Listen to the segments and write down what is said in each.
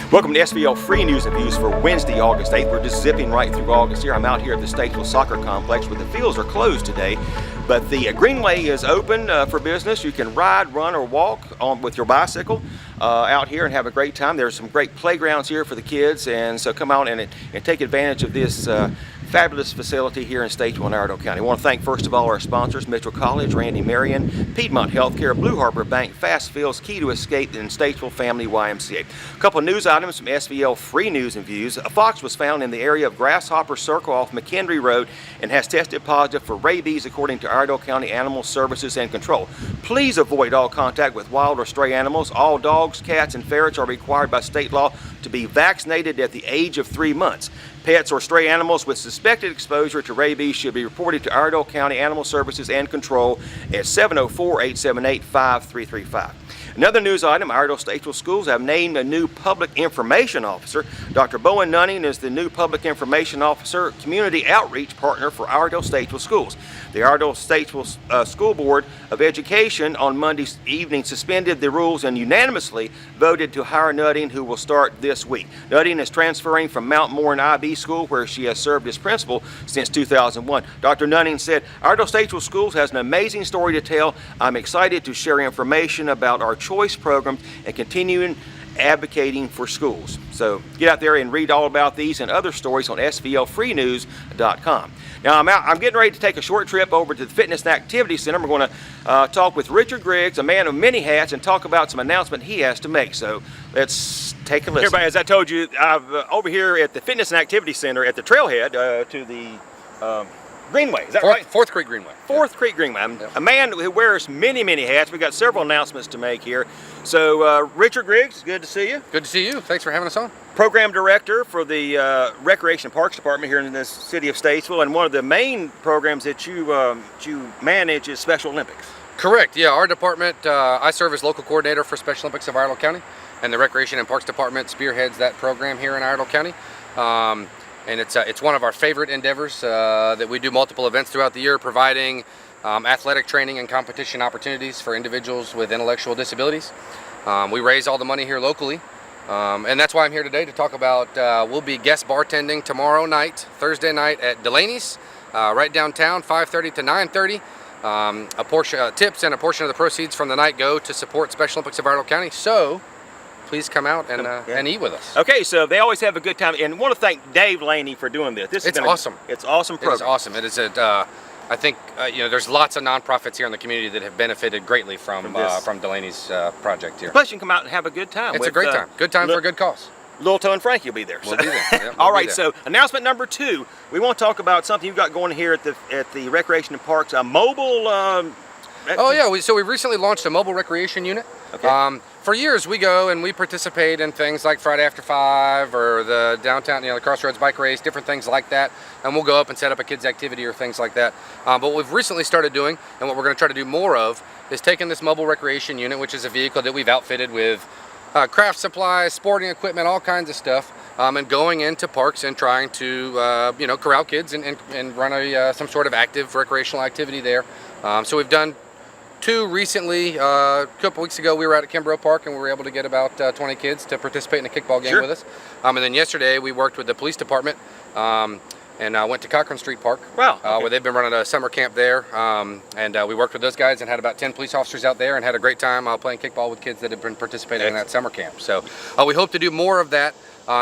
Welcome to SVL Free News and Views for Wednesday, August 8th. We're just zipping right through August here. I'm out here at the Statesville Soccer Complex where the fields are closed today, but the Greenway is open for business. You can ride, run, or walk with your bicycle out here and have a great time. There's some great playgrounds here for the kids, and so come out and take advantage of this fabulous facility here in Statesville and Iredell County. I want to thank first of all our sponsors, Mitchell College, Randy Marion, Piedmont Healthcare, Blue Harbor Bank, Fast Fields, Key to Escape, and Statesville Family YMCA. A couple of news items from SVL Free News and Views. A fox was found in the area of Grasshopper Circle off McHenry Road and has tested positive for rabies according to Iredell County Animal Services and Control. Please avoid all contact with wild or stray animals. All dogs, cats, and ferrets are required by state law to be vaccinated at the age of 3 months. Pets or stray animals with suspected exposure to rabies should be reported to Iredell County Animal Services and Control at 704-878-5335. Another news item, Iredell Statesville Schools have named a new public information officer. Dr. Bowen Nunning is the new public information officer, community outreach partner for Iredell Statesville Schools. The Iredell Statesville School Board of Education on Monday evening suspended the rules and unanimously voted to hire Nutting, who will start this week. Nutting is transferring from Mount Morin IB School, where she has served as principal since 2001. Dr. Nunning said, Iredell Statesville Schools has an amazing story to tell. I'm excited to share information about our choice programs and continuing advocating for schools. So get out there and read all about these and other stories on svlfreenews.com. Now I'm getting ready to take a short trip over to the Fitness and Activity Center. We're going to talk with Richard Griggs, a man of many hats, and talk about some announcement he has to make. So let's take a listen. Everybody, as I told you, I'm over here at the Fitness and Activity Center at the trailhead to the Greenway, is that right? Fourth Creek Greenway. Fourth Creek Greenway. A man who wears many, many hats. We've got several announcements to make here. So, Richard Griggs, good to see you. Good to see you. Thanks for having us on. Program Director for the Recreation and Parks Department here in the city of Statesville, and one of the main programs that you manage is Special Olympics. Correct, yeah. Our department, I serve as local coordinator for Special Olympics of Iredell County, and the Recreation and Parks Department spearheads that program here in Iredell County. And it's one of our favorite endeavors that we do multiple events throughout the year, providing athletic training and competition opportunities for individuals with intellectual disabilities. We raise all the money here locally, and that's why I'm here today to talk about, we'll be guest bartending tomorrow night, Thursday night at Delaney's, right downtown, 5:30 to 9:30. A portion tips and a portion of the proceeds from the night go to support Special Olympics of Iredell County. So please come out and eat with us. Okay, so they always have a good time, and I want to thank Dave Laney for doing this. It's awesome. It's awesome program. It is awesome. It is I think there's lots of nonprofits here in the community that have benefited greatly from Delaney's project here. Plus, you can come out and have a good time. It's a great time. Good time for a good cause. Little Toe and Frankie will be there. We'll be there. Yeah, all right. So announcement number 2, we want to talk about something you've got going here at the Recreation and Parks, a mobile. Oh yeah, so we recently launched a mobile recreation unit. Okay. For years we go and we participate in things like Friday After 5 or the downtown, the Crossroads bike race, different things like that, and we'll go up and set up a kids activity or things like that. But what we've recently started doing, and what we're going to try to do more of, is taking this mobile recreation unit, which is a vehicle that we've outfitted with craft supplies, sporting equipment, all kinds of stuff, and going into parks and trying to corral kids and run some sort of active recreational activity there. So we've done 2 recently. A couple weeks ago we were out at Kimbrough Park and we were able to get about 20 kids to participate in a kickball game with us. And then yesterday we worked with the police department and went to Cochran Street Park. Wow. Where they've been running a summer camp there. And we worked with those guys and had about 10 police officers out there and had a great time playing kickball with kids that have been participating in that summer camp. So we hope to do more of that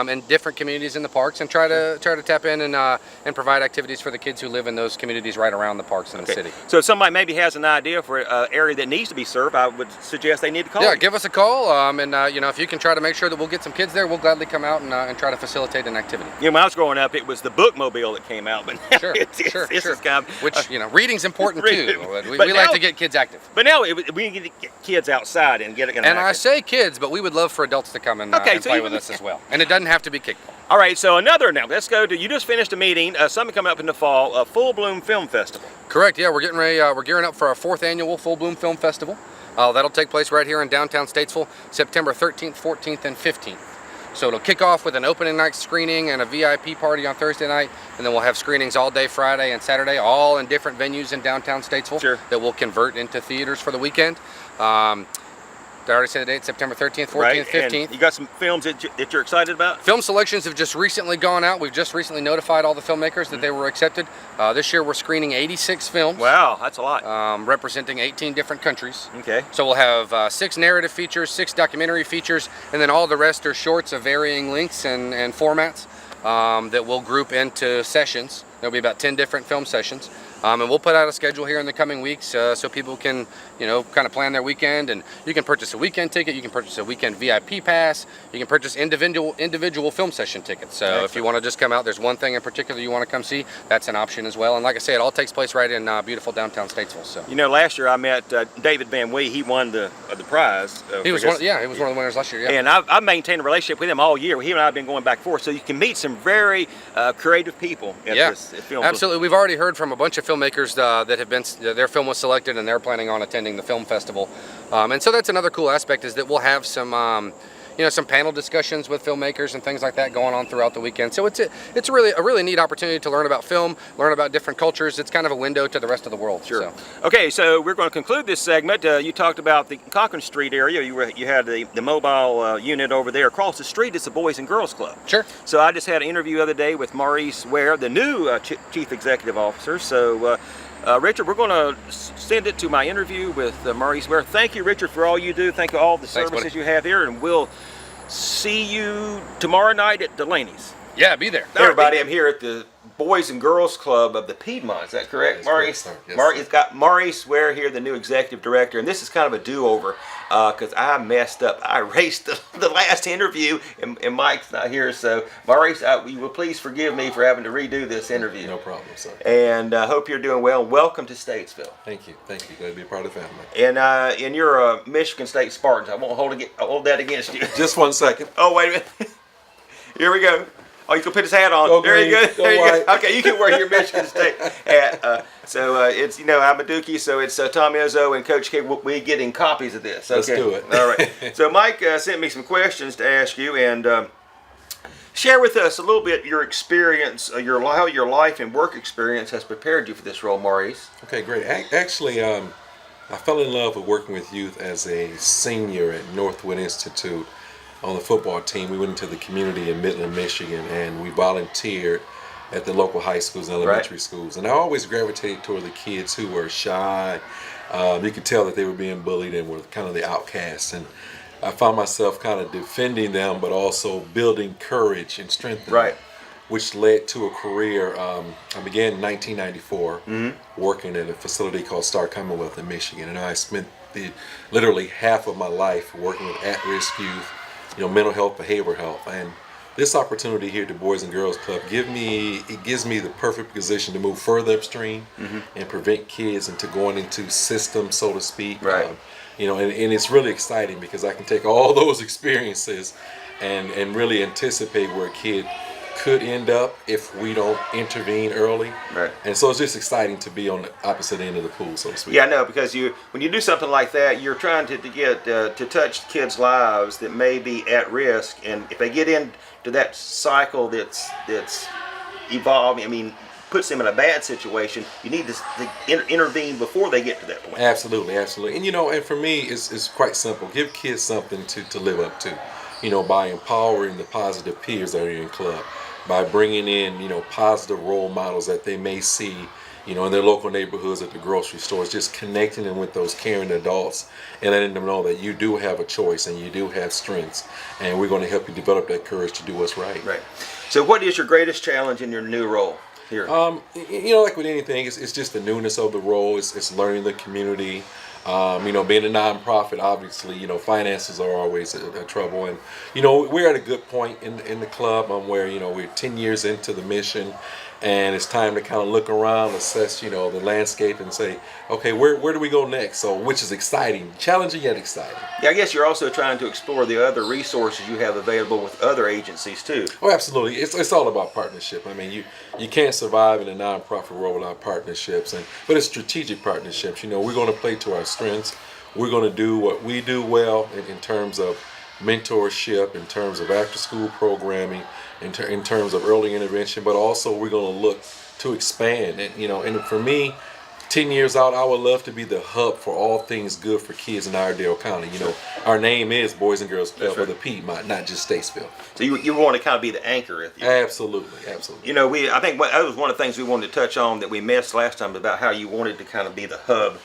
in different communities in the parks and try to tap in and provide activities for the kids who live in those communities right around the parks in the city. So if somebody maybe has an idea for an area that needs to be served, I would suggest they need to call. Yeah, give us a call, if you can try to make sure that we'll get some kids there, we'll gladly come out and try to facilitate an activity. When I was growing up, it was the bookmobile that came out, but now sure. Is kind of, which reading's important too. We like to get kids active. But now we can get kids outside and get it. And I say kids, but we would love for adults to come and play with us as well. And it doesn't have to be kickball. All right, so another now. Let's go to, you just finished a meeting, something coming up in the fall, a Full Bloom Film Festival. Correct, yeah, we're getting ready, we're gearing up for our 4th annual Full Bloom Film Festival. That'll take place right here in downtown Statesville, September 13th, 14th, and 15th. So it'll kick off with an opening night screening and a VIP party on Thursday night, and then we'll have screenings all day Friday and Saturday, all in different venues in downtown Statesville that we'll convert into theaters for the weekend. Did I already say the date? September 13th, 14th, Right. 15th. And you got some films that you're excited about? Film selections have just recently gone out. We've just recently notified all the filmmakers that they were accepted. This year we're screening 86 films. Wow, that's a lot. Representing 18 different countries. Okay. So we'll have 6 narrative features, 6 documentary features, and then all the rest are shorts of varying lengths and formats that we'll group into sessions. There'll be about 10 different film sessions. And we'll put out a schedule here in the coming weeks so people can, kind of plan their weekend. And you can purchase a weekend ticket, you can purchase a weekend VIP pass, you can purchase individual film session tickets. So Excellent. if you want to just come out, there's one thing in particular you want to come see, that's an option as well. And like I say, it all takes place right in beautiful downtown Statesville. So Last year I met David Van Wee. He won the prize. he was one of the winners last year. Yeah. And I've maintained a relationship with him all year. He and I have been going back and forth, so you can meet some very creative people at this film. Absolutely. We've already heard from a bunch of filmmakers that have been, their film was selected and they're planning on attending the film festival. And so that's another cool aspect, is that we'll have some some panel discussions with filmmakers and things like that going on throughout the weekend. So it's a really neat opportunity to learn about film, learn about different cultures. It's kind of a window to the rest of the world. Sure. So. Okay, so we're going to conclude this segment. You talked about the Cochran Street area. You had the mobile unit over there. Across the street is the Boys and Girls Club. Sure. So I just had an interview the other day with Maurice Ware, the new Chief Executive Officer. So Richard, we're going to send it to my interview with Maurice Ware. Thank you, Richard, for all you do. Thank you for all the services you have here, and we'll see you tomorrow night at Delaney's. Yeah, be there. Everybody, I'm here at the Boys and Girls Club of the Piedmont. Is that correct, Maurice? Correct, sir. Yes, Maurice got Maurice Ware here, the new executive director, and this is kind of a do-over because I messed up. I erased the last interview, and Mike's not here. So, Maurice, you will please forgive me for having to redo this interview. No problem, sir. And I hope you're doing well. Welcome to Statesville. Thank you. Thank you. Glad to be a part of the family. And you're a Michigan State Spartans. I won't hold that against you. Just 1 second. Oh, wait a minute. Here we go. Oh, you can put his hat on. Go there green, you go. go There you white. go. Okay, you can wear your Michigan State hat. It's I'm a Dookie, so it's Tom Izzo and Coach K. We getting copies of this. Okay. Let's do it. All right. So Mike sent me some questions to ask you, and share with us a little bit your experience, how your life and work experience has prepared you for this role, Maurice. Okay, great. Actually, I fell in love with working with youth as a senior at Northwood Institute. On the football team, we went into the community in Midland, Michigan, and we volunteered at the local high schools and elementary schools. And I always gravitated toward the kids who were shy. You could tell that they were being bullied and were kind of the outcasts. And I found myself kind of defending them, but also building courage and strength in them, which led to a career. I began in 1994 working at a facility called Star Commonwealth in Michigan, and I spent literally half of my life working with at-risk youth, mental health, behavioral health. And this opportunity here at the Boys and Girls Club gives me the perfect position to move further upstream and prevent kids into going into systems, so to speak. Right. And it's really exciting because I can take all those experiences and really anticipate where a kid could end up if we don't intervene early. Right. And so it's just exciting to be on the opposite end of the pool, so to speak. Yeah, I know, because when you do something like that, you're trying to get to touch kids' lives that may be at risk, and if they get into that cycle that's evolving, puts them in a bad situation, you need to intervene before they get to that point. Absolutely. And for me, it's quite simple. Give kids something to live up to, by empowering the positive peers that are in club, by bringing in, positive role models that they may see, in their local neighborhoods, at the grocery stores, just connecting them with those caring adults and letting them know that you do have a choice and you do have strengths, and we're going to help you develop that courage to do what's right. Right. So what is your greatest challenge in your new role here? Like with anything, it's just the newness of the role. It's learning the community. Being a nonprofit, obviously, finances are always a trouble. And, we're at a good point in the club where, we're 10 years into the mission, and it's time to kind of look around, assess, the landscape and say, okay, where do we go next? So, which is exciting, challenging yet exciting. Yeah, I guess you're also trying to explore the other resources you have available with other agencies too. Oh, absolutely. It's all about partnership. You can't survive in a nonprofit world without partnerships, but it's strategic partnerships. We're going to play to our strengths. We're going to do what we do well in terms of mentorship, in terms of after-school programming, in terms of early intervention, but also we're going to look to expand. And for me, 10 years out, I would love to be the hub for all things good for kids in Iredell County. You know, our name is Boys and Girls Club of the Piedmont, not just Statesville. So you want to kind of be the anchor, if you. Absolutely, absolutely. You know, I think that was one of the things we wanted to touch on that we missed last time about how you wanted to kind of be the hub.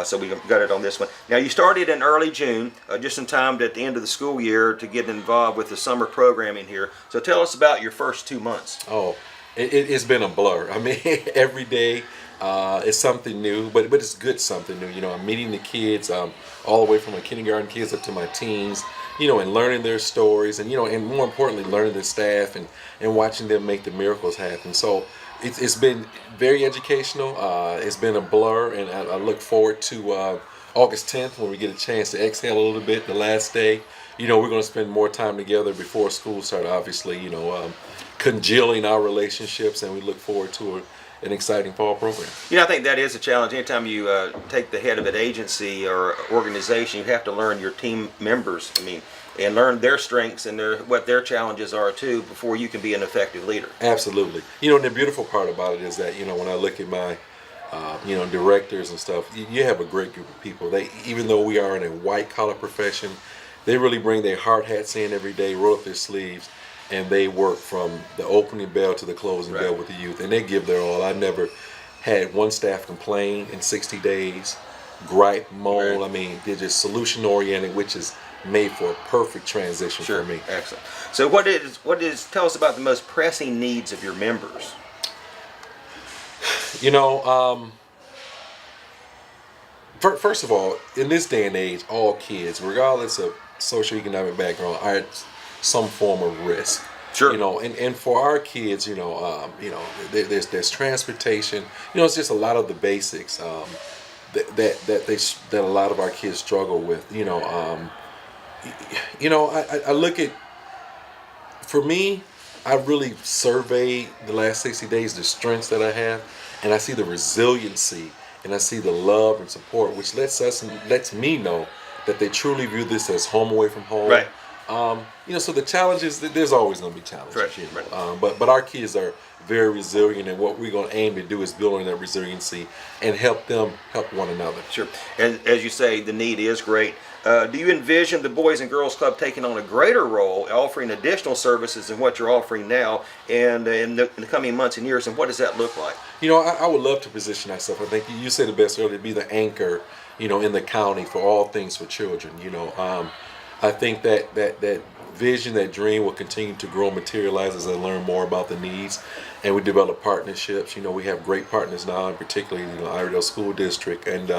So we got it on this one. Now, you started in early June, just in time at the end of the school year to get involved with the summer programming here. So tell us about your first 2 months. Oh, it's been a blur. I mean, every day it's something new, but it's good something new. You know, I'm meeting the kids all the way from my kindergarten kids up to my teens, you know, and learning their stories and, you know, and more importantly, learning the staff and watching them make the miracles happen. So it's been very educational. It's been a blur, and I look forward to August 10th when we get a chance to exhale a little bit, the last day. You know, we're going to spend more time together before school starts, obviously, you know, congealing our relationships, and we look forward to an exciting fall program. You know, I think that is a challenge. Anytime you take the head of an agency or organization, you have to learn your team members. I mean, and learn their strengths and what their challenges are too before you can be an effective leader. Absolutely. You know, and the beautiful part about it is that, you know, when I look at my, you know, directors and stuff, you have a great group of people. They, even though we are in a white collar profession, they really bring their hard hats in every day, roll up their sleeves, and they work from the opening bell to the closing bell with the youth, and they give their all. I've never had one staff complain in 60 days, gripe, moan. I mean, they're just solution oriented, which is made for a perfect transition for me. Excellent. So tell us about the most pressing needs of your members. You know, first of all, in this day and age, all kids, regardless of socioeconomic background, are at some form of risk. Sure. You know, and for our kids, you know, there's transportation. You know, it's just a lot of the basics that a lot of our kids struggle with. You know, I look at, for me, I really surveyed the last 60 days the strengths that I have, and I see the resiliency, and I see the love and support, which lets me know that they truly view this as home away from home. Right. You know, so the challenges, there's always going to be challenges. Right. You know? But our kids are very resilient, and what we're going to aim to do is build on that resiliency and help them help one another. Sure. And as you say, the need is great. Do you envision the Boys and Girls Club taking on a greater role, offering additional services than what you're offering now, and in the coming months and years? And what does that look like? You know, I would love to position ourselves. I think you said it best earlier, to be the anchor, you know, in the county for all things for children. You know, I think that vision, that dream will continue to grow and materialize as I learn more about the needs, and we develop partnerships. You know, we have great partners now, and particularly, you know, Iredell School District, and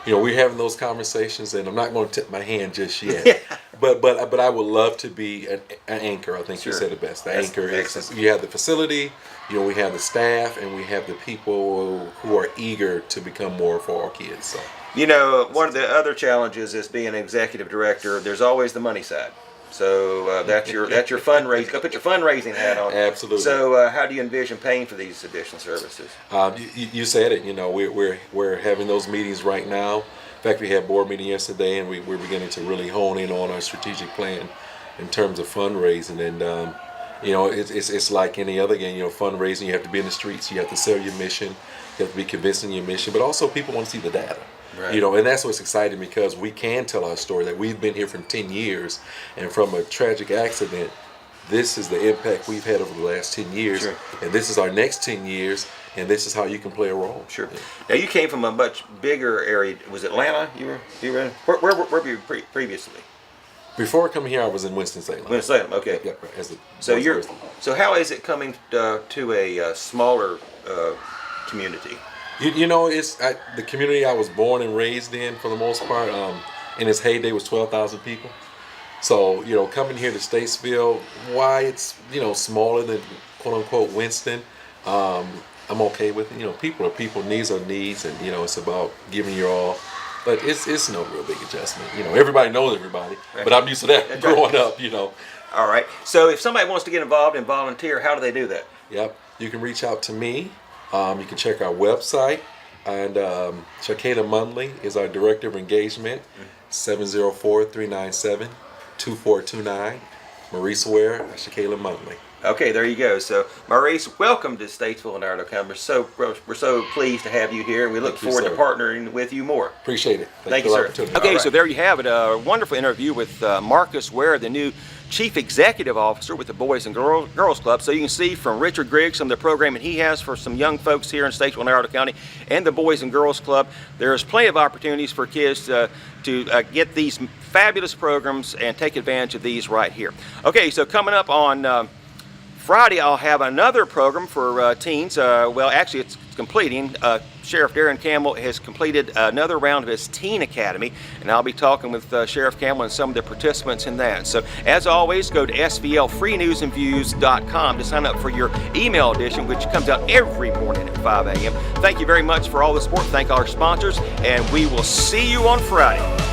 you know, we're having those conversations, and I'm not going to tip my hand just yet. but I would love to be an anchor. I think you said it best. The anchor is, you have the facility, you know, we have the staff, and we have the people who are eager to become more for our kids. So, you know, one of the other challenges is being an executive director. There's always the money side. So that's your fundraising. Go put your fundraising hat on. Absolutely. So how do you envision paying for these additional services? You said it. You know, we're having those meetings right now. In fact, we had a board meeting yesterday, and we're beginning to really hone in on our strategic plan in terms of fundraising. And you know, it's like any other game. You know, fundraising, you have to be in the streets. You have to sell your mission. You have to be convincing your mission. But also, people want to see the data. Right. You know, and that's what's exciting, because we can tell our story that we've been here for 10 years, and from a tragic accident, this is the impact we've had over the last 10 years, and this is our next 10 years, and this is how you can play a role. Sure. Yeah. Now, you came from a much bigger area. Was it Atlanta? You were in? Where were you previously? Before coming here, I was in Winston-Salem. Winston-Salem, okay. Yeah, so how is it coming to a smaller community? You know, it's the community I was born and raised in, for the most part. In its heyday was 12,000 people. So, you know, coming here to Statesville, why it's, you know, smaller than quote unquote Winston, I'm okay with it. You know, people are people, needs are needs, and you know, it's about giving your all. But it's no real big adjustment. You know, everybody knows everybody, but I'm used to that growing up. You know. All right. So if somebody wants to get involved and volunteer, how do they do that? Yep. You can reach out to me. You can check our website, and Shakayla Mundley is our Director of Engagement, 704-397-2429. Maurice Ware, Shakayla Mundley. Okay, there you go. So, Maurice, welcome to Statesville and Iredell County. We're so pleased to have you here, and we look forward to partnering with you more. Appreciate it. Thank you, sir. Okay, so there you have it. A wonderful interview with Marcus Ware, the new Chief Executive Officer with the Boys and Girls Club. So you can see from Richard Griggs some of the programming he has for some young folks here in Statesville and Iredell County and the Boys and Girls Club. There's plenty of opportunities for kids to get these fabulous programs and take advantage of these right here. Okay, so coming up on Friday, I'll have another program for teens. Well, actually, it's completing. Sheriff Darren Campbell has completed another round of his Teen Academy, and I'll be talking with Sheriff Campbell and some of the participants in that. So, as always, go to SVLFreeNewsAndViews.com to sign up for your email edition, which comes out every morning at 5 a.m. Thank you very much for all the support. Thank our sponsors, and we will see you on Friday.